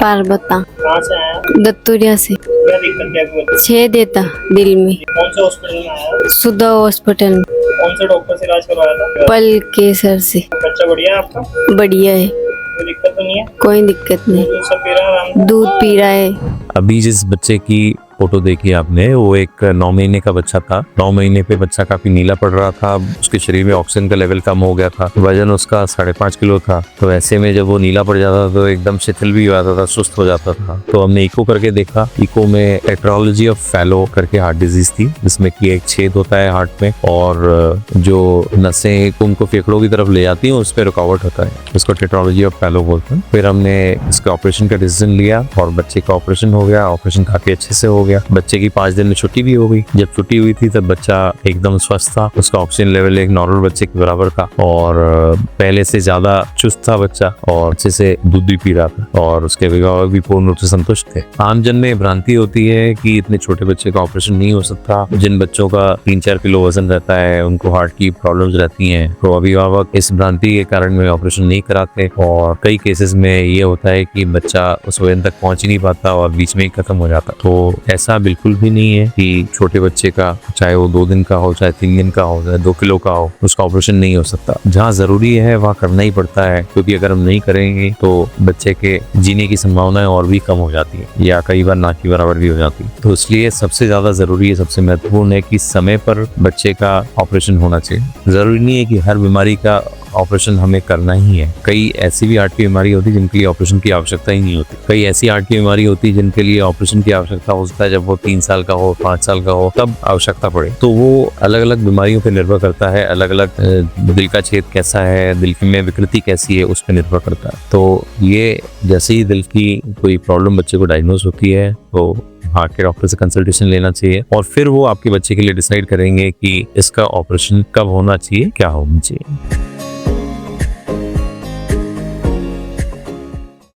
पारबता। कहाँ से आया? दत्तूरिया से। क्या दिक्कत क्या हुई? छेद था दिल में। कौन से हॉस्पिटल में आया? सुधा हॉस्पिटल में। कौन से डॉक्टर से इलाज करवाया था? पल के सर से। बच्चा बढ़िया है आपका? बढ़िया है, कोई दिक्कत तो नहीं है? कोई दिक्कत नहीं। दूध सब पी रहा है आराम से? दूध पी रहा है। अभी जिस बच्चे की फोटो देखी आपने, वो एक 9 महीने का बच्चा था। 9 महीने पे बच्चा काफी नीला पड़ रहा था, उसके शरीर में ऑक्सीजन का लेवल कम हो गया था, वजन उसका 5.5 किलो था। तो ऐसे में जब वो नीला पड़ जाता था तो एकदम शिथिल भी हो जाता था, सुस्त हो जाता था। तो हमने इको करके देखा। इको में टेट्रोलॉजी ऑफ फैलो करके हार्ट डिजीज थी, जिसमें कि एक छेद होता है हार्ट में और जो नसें उनको फेफड़ों की तरफ ले जाती हैं उस पर रुकावट होता है, उसको टेट्रोलॉजी ऑफ फैलो बोलते हैं। फिर हमने इसके ऑपरेशन का डिसीजन लिया और बच्चे का ऑपरेशन हो गया। ऑपरेशन काफी अच्छे से हो गया। बच्चे की 5 दिन में छुट्टी भी हो गई। जब छुट्टी हुई थी तब बच्चा एकदम स्वस्थ था, उसका ऑक्सीजन लेवल एक नॉर्मल बच्चे के बराबर था और पहले से ज्यादा चुस्त था बच्चा और अच्छे से दूध भी पी रहा था और उसके अभिभावक भी पूर्ण रूप से संतुष्ट थे। आमजन में भ्रांति होती है कि इतने छोटे बच्चे का ऑपरेशन नहीं हो सकता। जिन बच्चों का 3-4 किलो वजन रहता है, उनको हार्ट की प्रॉब्लम्स रहती हैं, तो अभिभावक इस भ्रांति के कारण में ऑपरेशन नहीं कराते और कई केसेस में ये होता है कि बच्चा उस वजन तक पहुंच ही नहीं पाता और बीच में ही खत्म हो जाता। तो ऐसा बिल्कुल भी नहीं है कि छोटे बच्चे का, चाहे वो 2 दिन का हो, चाहे 3 दिन का हो, चाहे 2 किलो का हो, उसका ऑपरेशन नहीं हो सकता। जहाँ जरूरी है वहाँ करना ही पड़ता है, क्योंकि अगर हम नहीं करेंगे तो बच्चे के जीने की संभावनाएं और भी कम हो जाती है या कई बार ना के बराबर भी हो जाती है। तो इसलिए सबसे ज्यादा जरूरी है, सबसे महत्वपूर्ण है कि समय पर बच्चे का ऑपरेशन होना चाहिए। जरूरी नहीं है कि हर बीमारी का ऑपरेशन हमें करना ही है। कई ऐसी भी हार्ट की बीमारी होती है जिनके लिए ऑपरेशन की आवश्यकता ही नहीं होती। कई ऐसी हार्ट की बीमारी होती है जिनके लिए ऑपरेशन की आवश्यकता होता है जब वो 3 साल का हो, 5 साल का हो, तब आवश्यकता पड़े। तो वो अलग अलग बीमारियों पर निर्भर करता है। अलग अलग दिल का छेद कैसा है, दिल में विकृति कैसी है, उस पर निर्भर करता है। तो ये जैसे ही दिल की कोई प्रॉब्लम बच्चे को डायग्नोज होती है तो हार्ट के डॉक्टर से कंसल्टेशन लेना चाहिए और फिर वो आपके बच्चे के लिए डिसाइड करेंगे कि इसका ऑपरेशन कब होना चाहिए, क्या होना चाहिए।